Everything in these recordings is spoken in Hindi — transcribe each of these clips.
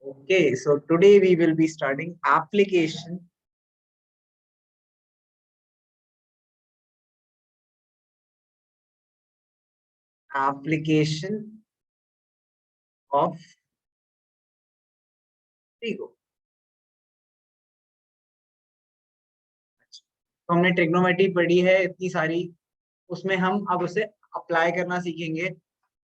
Okay, so today we will be starting application of trigo. तो हमने ट्रिग्नोमेट्री पढ़ी है इतनी सारी, उसमें हम अब उसे अप्लाई करना सीखेंगे।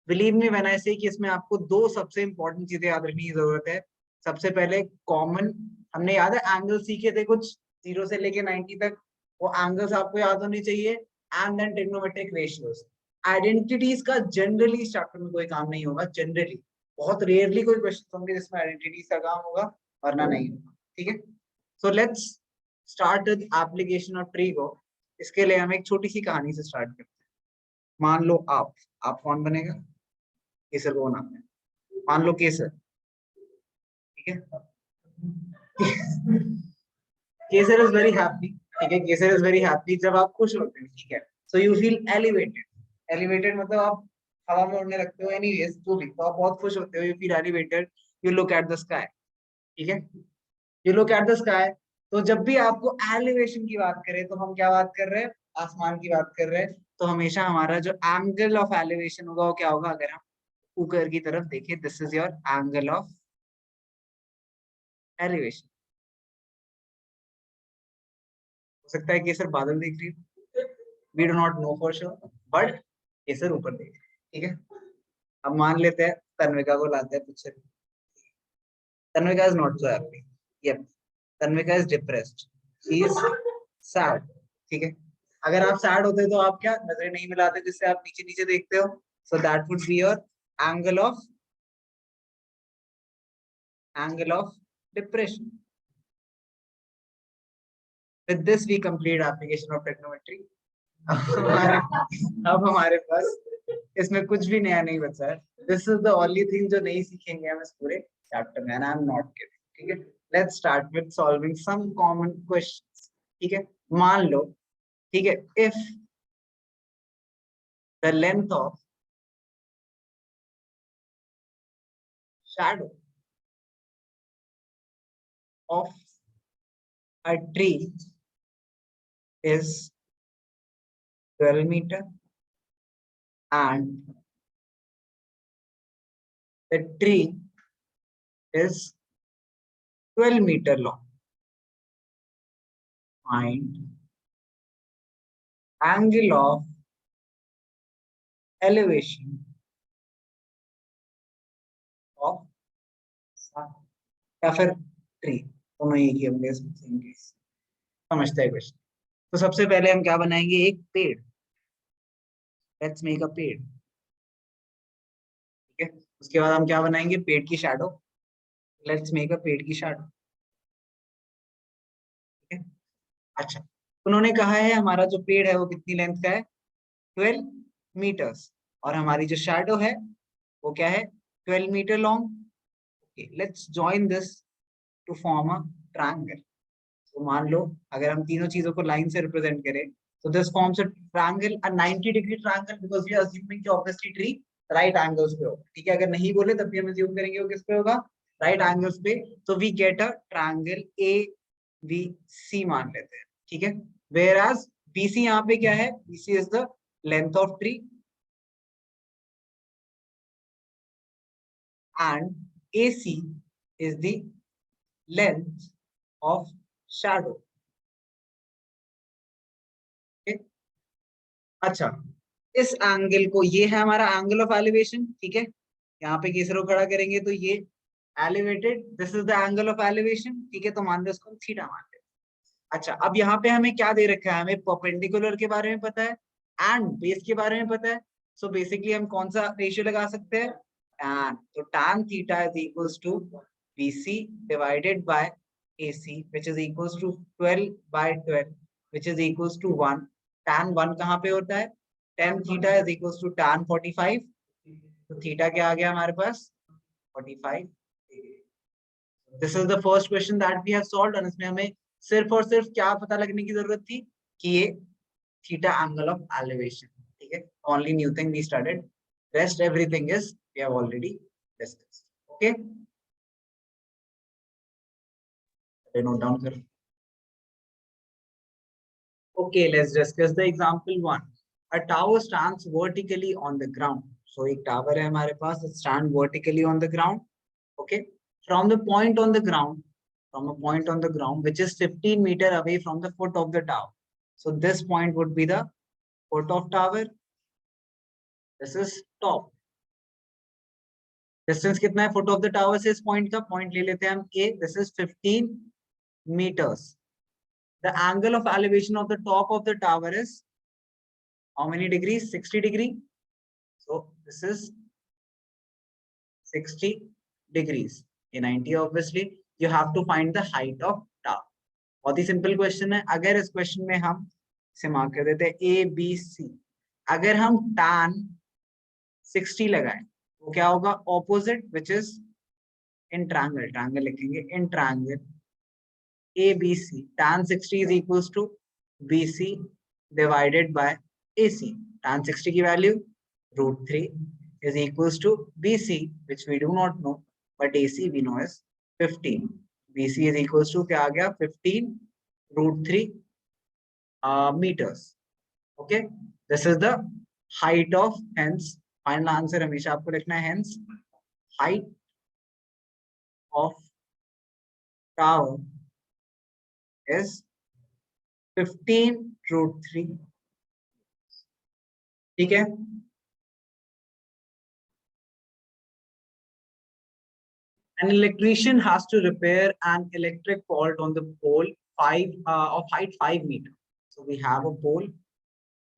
बिलीव मी व्हेन आई से कि इसमें आपको दो सबसे इंपॉर्टेंट चीजें याद रखने की जरूरत है। सबसे पहले कॉमन, हमने याद है एंगल सीखे थे कुछ 0 से लेके 90 तक, वो एंगल्स आपको याद होने चाहिए। And then trigonometric ratios. Identities का जनरली इस चैप्टर में कोई काम नहीं होगा, जनरली बहुत रेयरली कोई क्वेश्चन होंगे जिसमें आइडेंटिटीज का काम होगा, वरना नहीं होगा। ठीक है, so let's start with application of trigo. इसके लिए हम एक छोटी सी कहानी से स्टार्ट करते हैं। मान लो आप कौन बनेगा? केसर को नाम है, मान लो केसर। ठीक है, केसर इज वेरी हैप्पी। ठीक है, केसर इज वेरी हैप्पी जब आप खुश होते हैं। ठीक है, so you feel elevated. Elevated मतलब आप हवा में उड़ने लगते हो। एनीवेज जो भी, तो आप बहुत खुश होते हो, you feel elevated, you look at the sky. ठीक है, you look at the sky. तो जब भी आपको एलिवेशन की बात करें तो हम क्या बात कर रहे हैं? आसमान की बात कर रहे हैं। तो हमेशा हमारा जो एंगल ऑफ एलिवेशन होगा वो क्या होगा? अगर हम ऊपर की तरफ देखें, this is your angle of elevation. हो सकता है कि सर बादल देख रही है, we do not know for sure, but ये सर ऊपर देख रही है। ठीक है, अब मान लेते हैं तन्विका को लाते हैं picture. Tanvika is not so happy. Yup, Tanvika is depressed, she is sad. ठीक है, अगर आप सैड होते तो आप क्या नजरें नहीं मिलाते जिससे आप नीचे नीचे देखते हो? So that would be your angle of depression. With this we complete application of trigonometry. अब हमारे पास इसमें कुछ भी नया नहीं बचा है। This is the only thing जो नहीं सीखेंगे हम इस पूरे चैप्टर में, and I am not kidding. ठीक है, let's start with solving some common questions. ठीक है, मान लो, ठीक है, if the length of shadow of a tree is 12 meter and the tree is 12 meter long. Find angle of elevation of sun या फिर ट्री, दोनों एक ही होंगे इसमें, सेम केस। समझते हैं क्वेश्चन? तो सबसे पहले हम क्या बनाएंगे? एक पेड़। लेट्स मेक अ पेड़। ठीक है, उसके बाद हम क्या बनाएंगे? पेड़ की शैडो। लेट्स मेक अ पेड़ की शैडो। ठीक है, अच्छा, उन्होंने कहा है हमारा जो पेड़ है वो कितनी लेंथ का है? 12 मीटर्स। और हमारी जो शैडो है वो क्या है? 12 metre long. Let's join this to form a triangle. तो मान लो अगर हम तीनों चीजों को लाइन से रिप्रेजेंट करें तो this forms a triangle, a 90 degree triangle, because we are assuming कि ऑब्वियसली ट्री राइट एंगल्स पे होगा। ठीक है, अगर नहीं बोले तब भी हम अज्यूम करेंगे वो किस पे होगा? राइट एंगल्स पे। तो we get a triangle A B C मान लेते हैं। ठीक है, वेयर एज बीसी यहाँ पे क्या है? BC is the length of tree and AC is the length of shadow. Okay? अच्छा, इस एंगल को, ये है हमारा एंगल ऑफ एलिवेशन। ठीक है, यहाँ पे केसरो खड़ा करेंगे तो ये elevated, this is the angle of elevation. ठीक है, तो मान लो इसको हम थीटा मान लेते हैं। अच्छा, अब यहाँ पे हमें क्या दे रखा है? हमें परपेंडिकुलर के बारे में पता है एंड बेस के बारे में पता है। सो बेसिकली हम कौन सा रेशियो लगा सकते हैं? tan। तो tan theta is equals to BC divided by AC, which is equals to 12 by 12, which is equals to 1। tan 1 कहाँ पे होता है? tan theta is equals to tan 45। तो थीटा क्या आ गया हमारे पास? 45। This is the first question that we have solved, और इसमें हमें सिर्फ और सिर्फ क्या पता लगने की जरूरत थी? कि ये थीटा एंगल ऑफ एलिवेशन। ठीक है, only new thing we started, rest everything is we have already discussed. Okay, note down करो. Okay, let's discuss the example one. A tower stands vertically on the ground. So एक tower है हमारे पास, it stand vertically on the ground. Okay, from the point on the ground, from a point on the ground which is 15 meter away from the foot of the tower. So this point would be the foot of tower. This is top. Distance कितना है foot of the tower से इस point का? Point ले लेते हैं हम A. This is 15 meters. The angle of elevation of the top of the tower is how many degrees? 60 degree. So this is 60 degrees. In 90 obviously you have to find the height of tower. बहुत ही सिंपल क्वेश्चन है. अगर इस क्वेश्चन में हम इसे मार्क कर देते हैं ए बी सी, अगर हम tan 60 लगाएं वो क्या होगा? Opposite which is in triangle. Triangle लिखेंगे in triangle A B C. tan 60 is equals to B C divided by A C. tan 60 की value √3 is equals to BC, which we do not know, but AC we know is 15. BC is equals to क्या आ गया? 15 √3 meters. Okay, this is the height of, hence final answer हमेशा आपको लिखना है, hence height of tower is 15 √3. ठीक है. An electrician has to repair an electric fault on the pole of height 5 meters. So we have a pole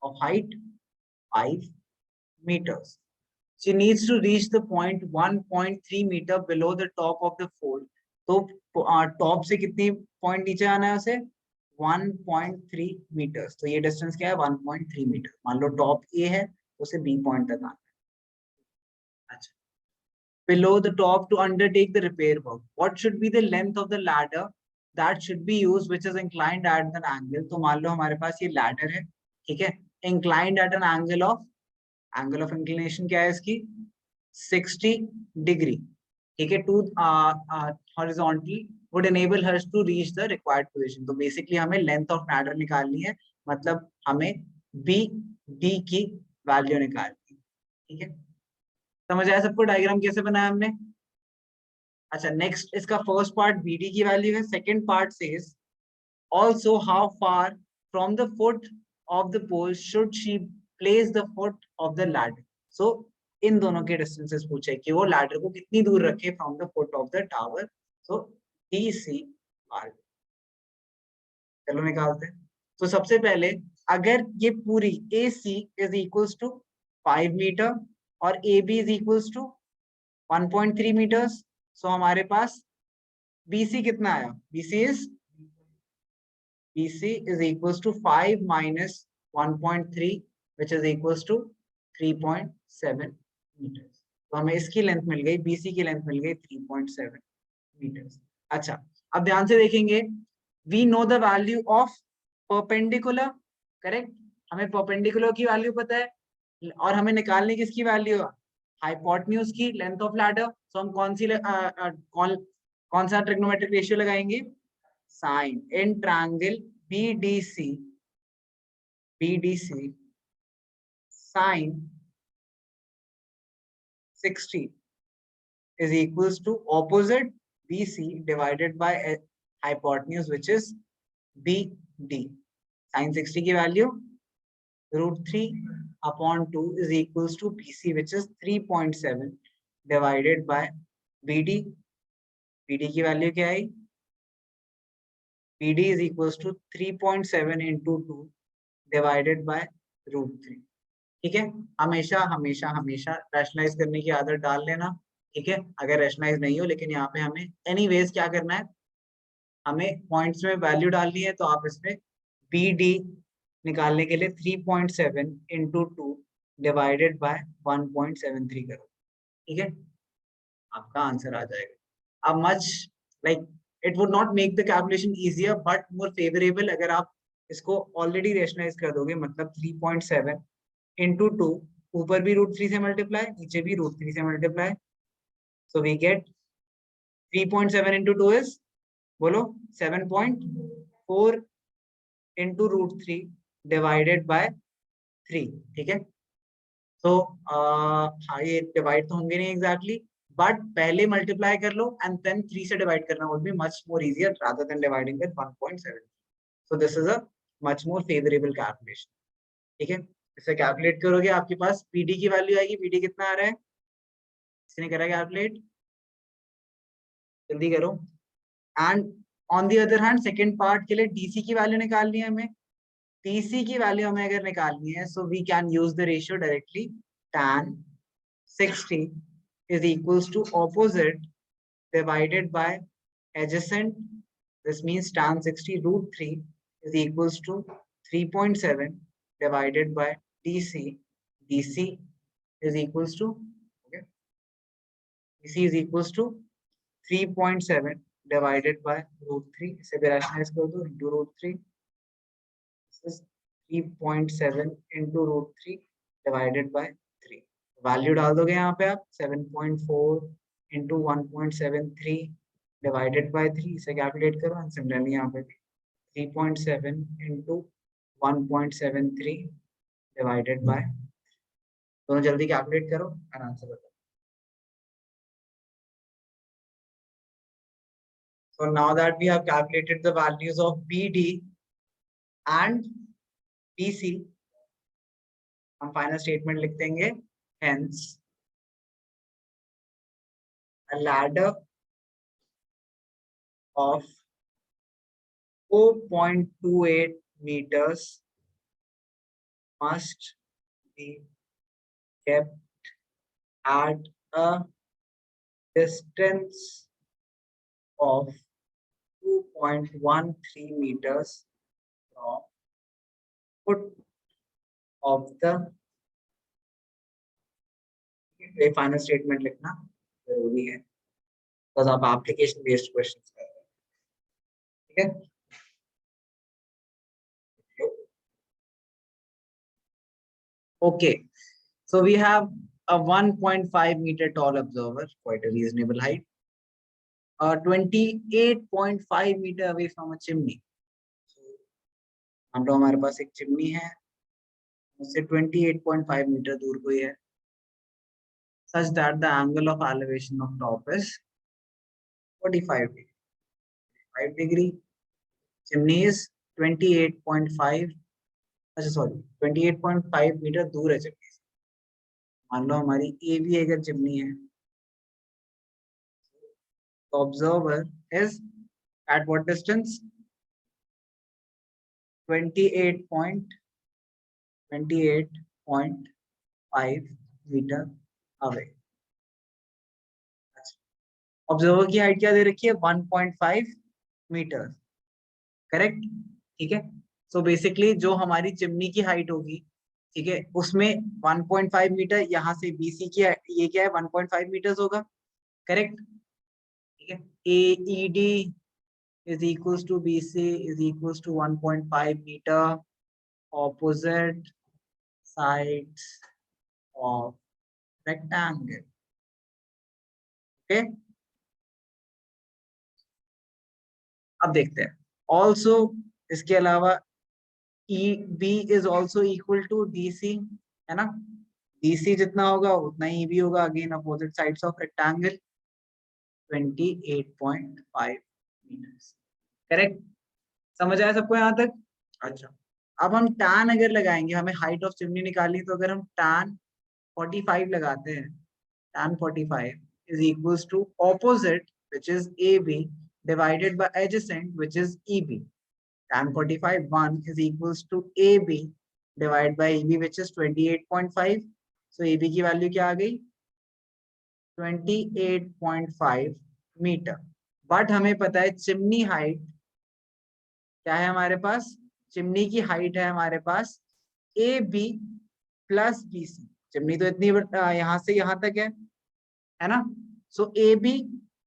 of height 5 meters. She needs to reach the point 1.3 meter below the top of the pole. तो टॉप से कितनी पॉइंट नीचे आना है उसे? 1.3 meters. तो ये डिस्टेंस क्या है? 1.3 मीटर. मान लो टॉप ए है, उसे बी पॉइंट तक आना है. अच्छा, below the top to undertake the repair work. What should be the length of the ladder that should be used which is inclined at an angle? तो मान लो हमारे पास ये ladder है, ठीक है, inclined at an angle of inclination क्या है इसकी? 60 degree. ठीक है, to horizontal would enable her to reach the required position. तो basically हमें length of ladder निकालनी है, मतलब हमें BD की वैल्यू निकालनी है. ठीक है, समझ आया सबको डायग्राम कैसे बनाया हमने? अच्छा, नेक्स्ट इसका फर्स्ट पार्ट BD की वैल्यू है. Second part says also how far from the foot of the pole should she place the foot of the ladder. So इन दोनों के डिस्टेंसेस पूछे कि वो लैडर को कितनी दूर रखे from the foot of the tower. So DC R. चलो निकालते हैं. तो सबसे पहले अगर ये पूरी AC is equals to 5 metre और AB is equals to 1.3 meters. So हमारे पास BC कितना आया? BC is equals to 5 minus 1.3 which is equals to 3.7 meters. तो हमें इसकी लेंथ मिल गई, BC की लेंथ मिल गई 3.7 meters. अच्छा, अब ध्यान से देखेंगे. We know the value of perpendicular, correct? हमें perpendicular की वैल्यू पता है और हमें निकालने किसकी वैल्यू है? हाइपोटेन्यूज की, लेंथ ऑफ लैडर. तो हम कौन सा ट्रिग्नोमेट्रिक रेशियो लगाएंगे? Sine. In triangle BDC sine 60 is equals to opposite BC divided by hypotenuse which is BD. Sin 60 की value √3 upon 2 is equals to BC which is 3.7 divided by BD. BD की वैल्यू क्या आई? BD is equals to 3.7 into 2 divided by √3. ठीक है, हमेशा हमेशा हमेशा रैशनलाइज करने की आदत डाल लेना. ठीक है, अगर रैशनलाइज नहीं हो, लेकिन यहाँ पे हमें एनीवेज क्या करना है? हमें पॉइंट्स में वैल्यू डालनी है. तो आप इसमें BD निकालने के लिए 3.7 into 2 divided by 1.73 करो. ठीक है, आपका आंसर आ जाएगा. अब much like it would not make the calculation easier but more favorable अगर आप इसको ऑलरेडी रेशनलाइज कर दोगे. मतलब 3.7 into 2, ऊपर भी √3 से मल्टीप्लाई, नीचे भी √3 से multiply. So we get 3.7 into 2 is बोलो 7.4 इंटू √3 डिवाइडेड बाय 3, ठीक है। तो हाँ ये डिवाइड तो होंगे नहीं एग्जैक्टली, बट पहले मल्टीप्लाई कर लो एंड देन 3 से डिवाइड करना would be much more easier rather than dividing with 1.7। So this is a much more favourable calculation, ठीक है। इसे कैलकुलेट करोगे आपके पास पीडी की वैल्यू आएगी। पीडी कितना आ रहा है, इसने करा कैलकुलेट, जल्दी करो। And on the other hand second part के लिए डीसी की वैल्यू निकालनी है हमें। डीसी की वैल्यू हमें अगर निकालनी है so we can use the ratio directly. tan 60 is equals to opposite divided by adjacent. This means tan 60 √3 is equals to 3.7 divided by DC. DC is equals to, okay, DC is equals to 3.7 divided by √3. इसे भी rationalize कर दो into √3. This is 3.7 into √3 divided by 3. Value डाल दोगे यहाँ पे आप 7.4 इंटू 1.73 डिवाइडेड बाय 3, इसे कैलकुलेट करो। एंड सिमिलरली यहाँ पे भी 3.7 इंटू 1.73 डिवाइडेड बाय, दोनों जल्दी कैलकुलेट करो और आंसर बताओ। So now that we have calculated the values of BD and BC, हम फाइनल स्टेटमेंट लिख देंगे। Hence a ladder of 4.28 meters must be kept at a distance of 2.13 meters from foot of the, ये फाइनल स्टेटमेंट लिखना जरूरी है बिकॉज आप एप्लीकेशन बेस्ड क्वेश्चंस कर रहे हैं, ठीक है। Okay, so we have a 1.5 meter tall observer, quite a reasonable height, 28.5 meter away from a chimney. हम लोग, हमारे पास एक चिमनी है, उससे 28.5 मीटर दूर कोई है, such that the angle of elevation of top is 45 degree. 5 degree. Chimney is 28.5, अच्छा सॉरी 28.5 मीटर दूर है चिमनी से। मान लो हमारी ए भी अगर चिमनी है, तो observer is at what distance, 28.5 metre away. Observer की हाइट क्या दे रखी है, 1.5 मीटर, करेक्ट, ठीक है। सो बेसिकली जो हमारी चिमनी की हाइट होगी, ठीक है, उसमें 1.5 मीटर, यहाँ से बीसी की ये क्या है 1.5 मीटर्स होगा, करेक्ट, ठीक है। AED is equals to BC is equals to 1.5 meter opposite sides of rectangle, okay। अब देखते हैं ऑल्सो, इसके अलावा EB is also equal to DC, है ना। DC जितना होगा उतना ही EB होगा, again opposite sides of rectangle, 28.5 metres, correct. समझ आया सबको यहाँ तक? अच्छा, अब हम tan अगर लगाएंगे, हमें हाइट ऑफ चिमनी निकालनी, तो अगर हम tan 45 लगाते हैं, tan 45 is equals to opposite which is AB divided by adjacent which is EB. tan 45 1 is equals to AB divided by EB which is 28.5. So AB की वैल्यू क्या आ गई, 28.5 मीटर। बट हमें पता है चिमनी हाइट क्या है हमारे पास, चिमनी की हाइट है हमारे पास AB प्लस BC। चिमनी तो इतनी यहाँ से यहाँ तक है ना। सो AB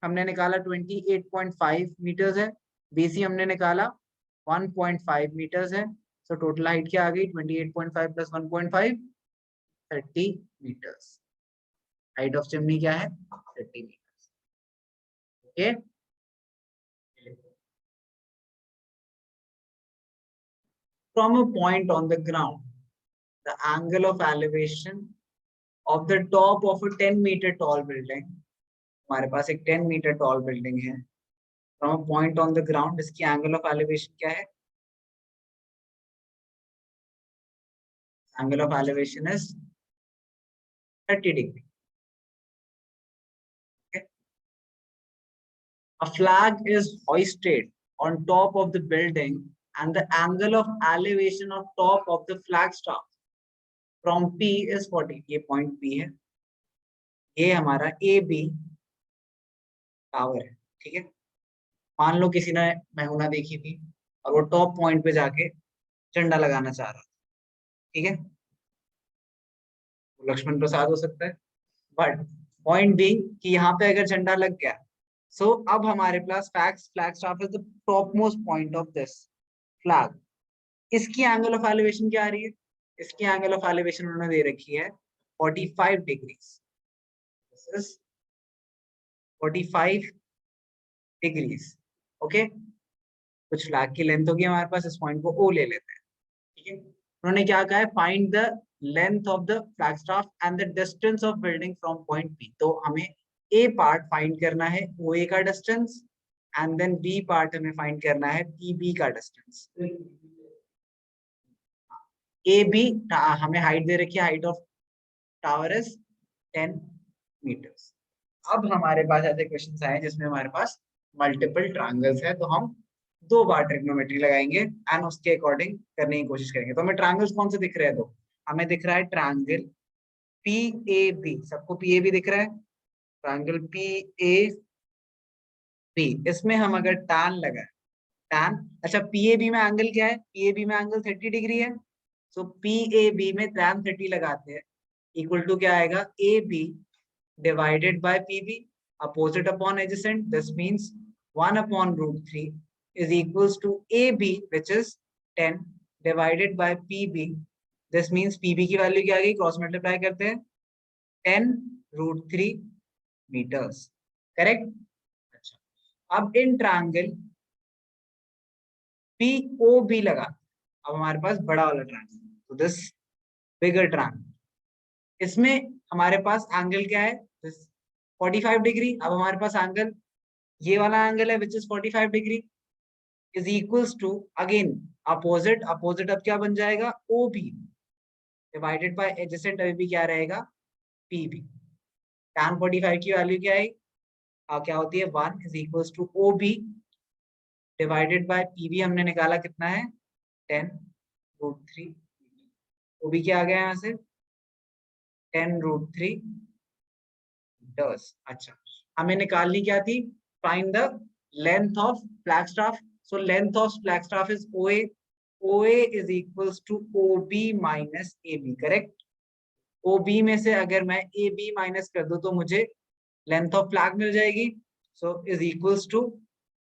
हमने निकाला 28.5 मीटर्स है, BC हमने निकाला 1.5 मीटर्स है। सो टोटल हाइट क्या आ गई, 28.5 plus 1.5, 30 metres. Height of chimney क्या है, 30 metres, okay. from a point on the ground, the angle of elevation of the top of a 10-meter tall building. हमारे पास एक 10-meter tall building है. From a point on the ground, इसकी angle of elevation क्या है? Angle of elevation is 30 degree. Okay. A flag is hoisted on top of the building and the angle of elevation of top of the flag staff from P is 40. ये point P है. ये हमारा AB टावर है. ठीक है. मान लो किसी ने मैहुना देखी थी और वो टॉप पॉइंट पे जाके झंडा लगाना चाह रहा. ठीक है. लक्ष्मण प्रसाद हो सकता है. बट पॉइंट बी कि यहाँ पे अगर झंडा लग गया, सो अब हमारे पास flag staff is the top most point of this flag. इसकी एंगल ऑफ एलिवेशन क्या आ रही है? इसकी एंगल ऑफ एलिवेशन उन्होंने दे रखी है 45 degrees. This is 45 degrees. Okay. कुछ फ्लैग की लेंथ होगी हमारे पास, इस पॉइंट को ओ ले लेते हैं. ठीक है. उन्होंने क्या कहा है? Find the length of the flag staff and the distance of building from point B. तो हमें ए पार्ट फाइंड करना है ओ ए का distance, and then B part हमें फाइंड करना है पी बी का डिस्टेंस. ए बी हमें हाइट दे रखी है, height of tower is 10 metres. अब हमारे पास ऐसे क्वेश्चंस आए जिसमें हमारे पास मल्टीपल ट्रायंगल्स है, तो हम 2 बार ट्रिग्नोमेट्री लगाएंगे एंड उसके अकॉर्डिंग करने की कोशिश करेंगे. तो हमें ट्रायंगल्स कौन से दिख रहे हैं? तो हमें दिख रहा है ट्रायंगल पी ए बी. सबको पी ए बी दिख रहा है? Triangle P A B. इसमें हम अगर टैन लगाए, टैन, अच्छा पी ए बी में एंगल क्या है? पी ए बी में एंगल 30 डिग्री है. सो पी ए बी में टैन 30 लगाते हैं, इक्वल टू क्या आएगा? A B divided by PB, opposite upon adjacent. This means 1 upon root 3 is equals to AB, which is 10 divided by PB. This means PB की वैल्यू क्या आ गई? क्रॉस मल्टीप्लाई करते हैं, 10 root 3 meters. करेक्ट. अच्छा, अब इन ट्रायंगल POB लगा. अब हमारे पास बड़ा वाला ट्रायंगल, तो दिस बिगर ट्रायंगल, इसमें हमारे पास एंगल क्या है? 45 डिग्री. अब हमारे पास एंगल, ये वाला एंगल है which is 45 degree, is equals to again opposite. Opposite अब क्या बन जाएगा? OB divided by adjacent. अभी भी क्या रहेगा? PB. tan 45 की वैल्यू क्या है? क्या होती है? 1 is equals to OB divided by PB. हमने निकाला कितना है? 10 रूट 3. OB क्या आ गया यहाँ से? 10 रूट 3 मीटर्स. अच्छा, हमें निकालनी क्या थी? Find the length of flag staff. So length of flag staff is OA. OA is equals to OB minus AB. Correct. OB में से अगर मैं AB माइनस कर दूं तो मुझे लेंथ ऑफ फ्लैग मिल जाएगी. सो इज इक्वल्स टू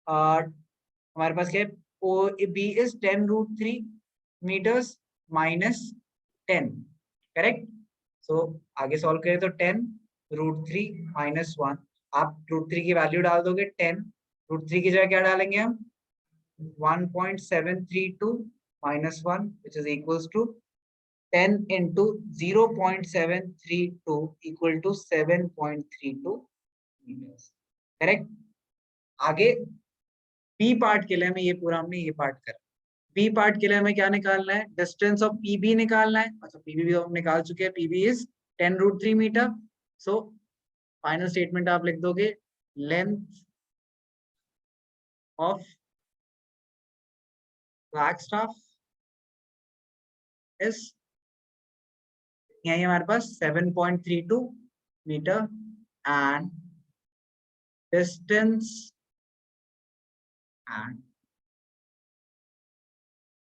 हमारे पास क्या है? OB is 10 root 3 metres minus 10. Correct. So आगे सॉल्व करें तो 10 रूट 3 माइनस 1. आप रूट 3 की वैल्यू डाल दोगे 10. रूट 3 की जगह क्या डालेंगे हम? 1.732 minus 1 which is equals to 10 into 0.732 equal to 7.32 meters. Correct. आगे बी पार्ट के लिए हमें ये पूरा हमने ये पार्ट कर. बी पार्ट के लिए हमें क्या निकालना है? डिस्टेंस ऑफ पीबी निकालना है. अच्छा, पीबी भी हम निकाल चुके हैं. PB is 10 root 3 metre. So final statement आप लिख दोगे, length of flag staff is, यही हमारे पास 7.32 metre and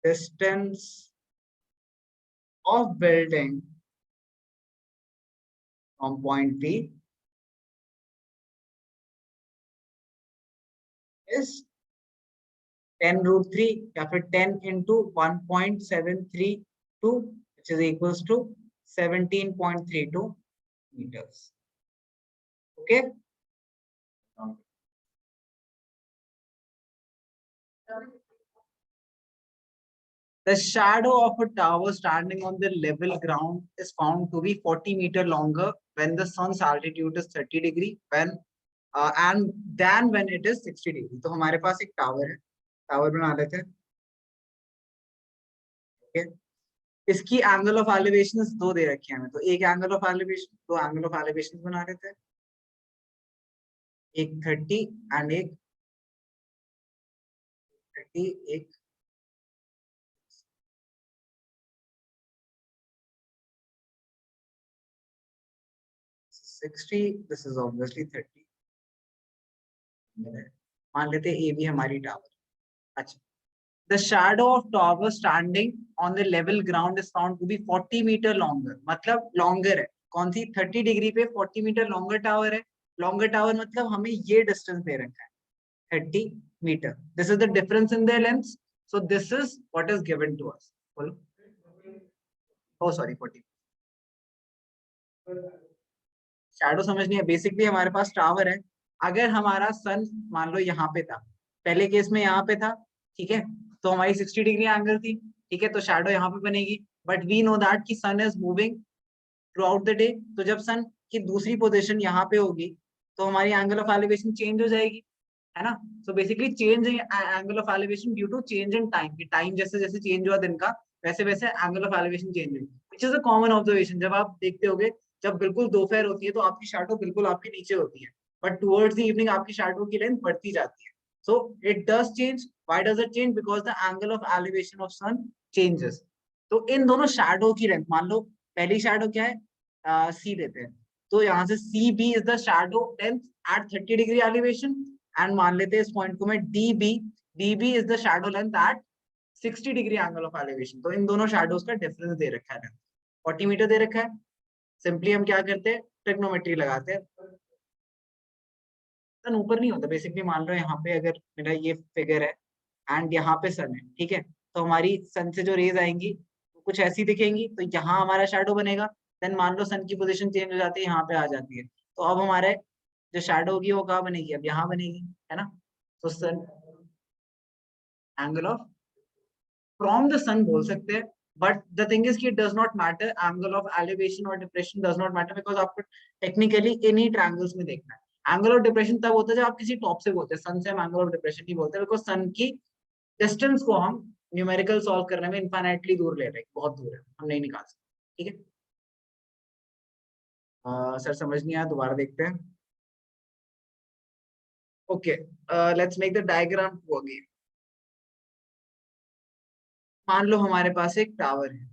distance of building from point B is 10 root 3 या फिर 10 into 1.732 which is equals to 17.32 meters. Okay. The shadow of a tower standing on the level ground is found to be 40 meter longer when the sun's altitude is 30 degree and than when it is 60 degree. तो हमारे पास एक टावर है, टावर बना लेते हैं. okay? इसकी एंगल ऑफ एलिवेशन दो दे रखी है हमें, तो एक एंगल ऑफ एलिवेशन, दो एंगल ऑफ एलिवेशन बना लेते हैं, एक 30 एंड एक 30, एक 60. This is obviously 30. मान लेते हैं ए भी हमारी टावर. अच्छा, the shadow of tower standing on the level ground is found to be 40 meter longer. मतलब longer है, कौन सी 30 डिग्री पे 40 मीटर longer tower है. longer tower मतलब हमें ये distance दे रखा है 30 meter. This is the difference in their lengths. So this is what is given to us. बोलो. Oh sorry 40. शैडो समझनी है. बेसिकली हमारे पास टावर है, अगर हमारा सन मान लो यहाँ पे था, पहले केस में यहाँ पे था, ठीक है, तो हमारी 60 डिग्री एंगल थी, ठीक है, तो शैडो यहाँ पे बनेगी. बट वी नो दैट कि sun is moving throughout the day, तो जब सन की दूसरी पोजीशन यहाँ पे होगी तो हमारी एंगल ऑफ एलिवेशन चेंज हो जाएगी, है ना. So basically change angle of elevation due to change in time, कि टाइम जैसे जैसे चेंज हुआ दिन का वैसे वैसे एंगल ऑफ एलिवेशन चेंज हुई, which is a common observation. जब आप देखते होगे, जब बिल्कुल दोपहर होती है तो आपकी शैडो बिल्कुल आपके नीचे होती है, बट टुवर्ड्स द इवनिंग आपकी शैडो की लेंथ बढ़ती जाती है. So it does change. Why does it change? Because the angle of elevation of sun changes. तो इन दोनों शैडो की लेंथ, मान लो पहली शैडो क्या है, सी देते हैं, तो यहाँ से C B is the shadow length at 30 degree elevation, and मान लेते हैं इस पॉइंट को मैं D B is the shadow length at 60 degree angle of elevation. तो इन दोनों शैडोज का डिफरेंस दे रखा है, 40 मीटर दे रखा है. सिंपली हम क्या करते हैं, ट्रिग्नोमेट्री लगाते हैं. सन ऊपर नहीं होता. बेसिकली मान लो यहाँ पे अगर मेरा ये फिगर है एंड यहाँ पे सन है, ठीक है, तो हमारी सन से जो रेज आएंगी वो कुछ ऐसी दिखेंगी, तो यहाँ हमारा शैडो बनेगा. देन मान लो सन की पोजीशन चेंज हो जाती है, यहाँ पे आ जाती है, तो अब हमारे जो शैडो होगी वो कहाँ बनेगी, अब यहाँ बनेगी, है ना. तो sun angle of from the sun बोल सकते हैं, बट द थिंग इज कि it does not matter. Angle of elevation और depression does not matter, because आपको टेक्निकली इन्हीं ट्रायंगल्स में देखना है. एंगल ऑफ डिप्रेशन तब होता है जब आप किसी टॉप से बोलते हैं, सन से हम एंगल ऑफ डिप्रेशन नहीं बोलते, बिकॉज सन की डिस्टेंस को हम न्यूमेरिकल सॉल्व करने में इनफाइनाइटली दूर ले रहे हैं, बहुत दूर है, हम नहीं निकाल सकते. ठीक है, सर समझ नहीं आया, दोबारा देखते हैं. Okay, let's make the diagram again. मान लो हमारे पास एक टावर है.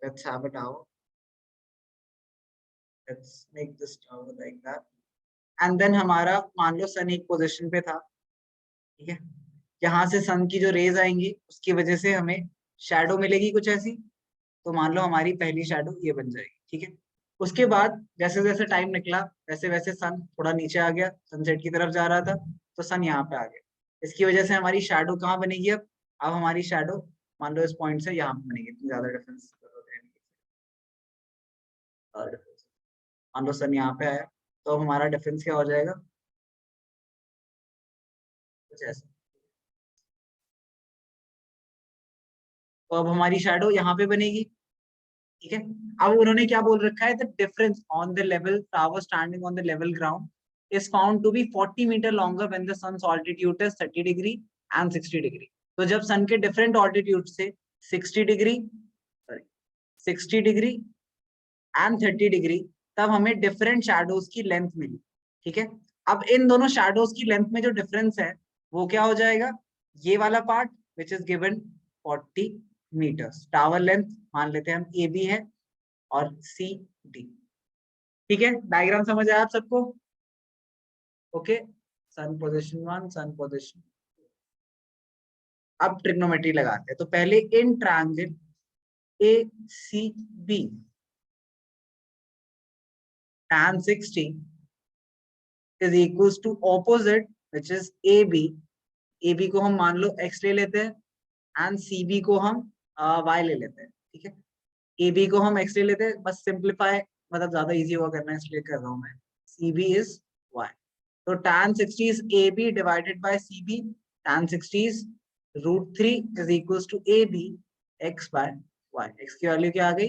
Let's have a tower. Let's make this tower like that. And then हमारा मान लो सन एक पोजीशन पे था, ठीक है, यहाँ से सन की जो रेज आएंगी उसकी वजह से हमें शैडो मिलेगी कुछ ऐसी. तो मान लो हमारी पहली शैडो ये बन जाएगी, ठीक है. उसके बाद जैसे जैसे टाइम निकला वैसे वैसे सन थोड़ा नीचे आ गया, सनसेट की तरफ जा रहा था, तो सन यहाँ पे आ गया. इसकी वजह से हमारी शैडो कहाँ बनेगी, अब हमारी शैडो मान लो इस पॉइंट से यहाँ पे बनेगी. ज्यादा डिफरेंस मान लो सन यहाँ पे आया, तो अब हमारा डिफरेंस क्या हो जाएगा, कुछ ऐसा. तो अब हमारी शैडो यहाँ पे बनेगी, ठीक है. अब उन्होंने क्या बोल रखा है, the difference on the level tower standing on the level ground is found to be 40 meter longer when the sun's altitude is 30 degree and 60 degree. तो जब सन के डिफरेंट ऑल्टीट्यूड से 60 डिग्री 60 डिग्री एंड 30 डिग्री, तब हमें डिफरेंट शैडोज की लेंथ मिली, ठीक है. अब इन दोनों शैडोज की लेंथ में जो डिफरेंस है वो क्या हो जाएगा, ये वाला part which is given 40 metres. Tower length मान लेते हैं हम ए बी है और सी डी. ठीक है, डायग्राम समझ आया आप सबको. Okay, sun position 1, sun position. अब ट्रिग्नोमेट्री लगाते हैं. तो पहले in triangle A C B tan 60 is equals to opposite which is AB. AB को हम मान लो x ले लेते हैं एंड CB को हम y ले लेते हैं, ठीक है. AB को हम x ले लेते हैं, बस सिंप्लीफाई मतलब ज्यादा इजी हुआ करना है इसलिए कर रहा हूं मैं. CB is y. तो tan 60 is AB divided by CB. tan 60 is √3 is equals to AB. x by y, x की वैल्यू क्या आ गई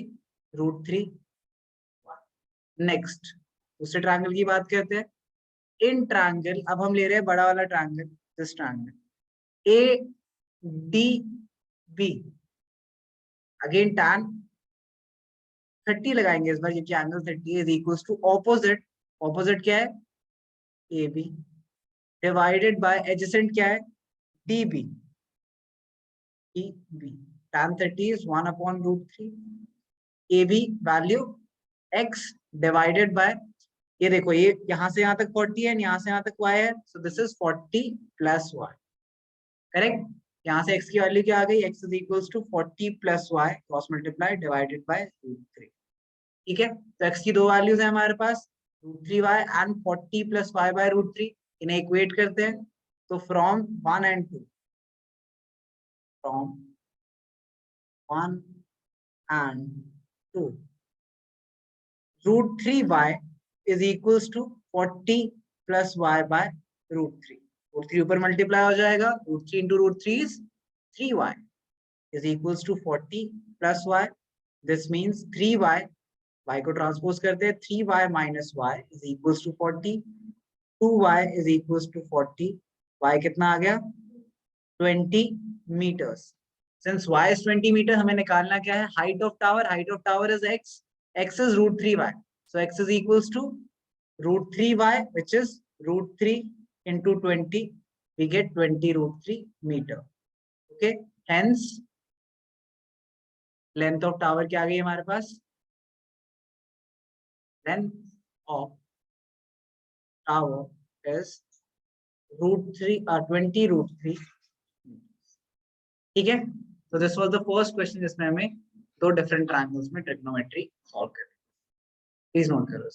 √3 y। नेक्स्ट दूसरे ट्रायंगल की बात करते हैं। इन ट्रायंगल, अब हम ले रहे हैं बड़ा वाला triangle, this triangle A D B, again tan 30 लगाएंगे इस बार क्योंकि angle 30 is equal to opposite, opposite क्या है A B, divided by adjacent क्या है D B, tan 30 is 1/√3, A B value x divided by, ये देखो ये यहाँ से यहाँ तक 40 है, यहाँ से यहाँ तक y है, so this is 40 plus y, correct. यहाँ से x की वैल्यू क्या आ गई, x is equals to 40 plus y cross multiply divided by √3, ठीक है। तो x की दो वैल्यूज है हमारे पास √3y and 40 plus y by √3, इन्हें इक्वेट करते हैं। तो from 1 and 2, from 1 and 2, √3y is equals to 40 plus y by √3, √3 ऊपर मल्टीप्लाई हो जाएगा, √3 into √3 is 3y is equals to 40 plus y, this means 3y, y को ट्रांसपोज करते हैं, 3y minus y is equals to 40, 2y is equals to 40, y कितना आ गया 20 meters। Since y is 20 meters, हमें निकालना क्या है height of tower, height of tower is x, x is √3y, so x is equals to √3y, which is √3 into 20, we get 20 √3 meter, okay। Hence length of tower क्या आ गई हमारे पास, length of tower is √3 20 √3, ठीक है। तो this was the first question जिसमें हमें दो डिफरेंट ट्रायंगल्स में ट्रिग्नोमेट्री सॉल्व करनी, प्लीज नोट करो।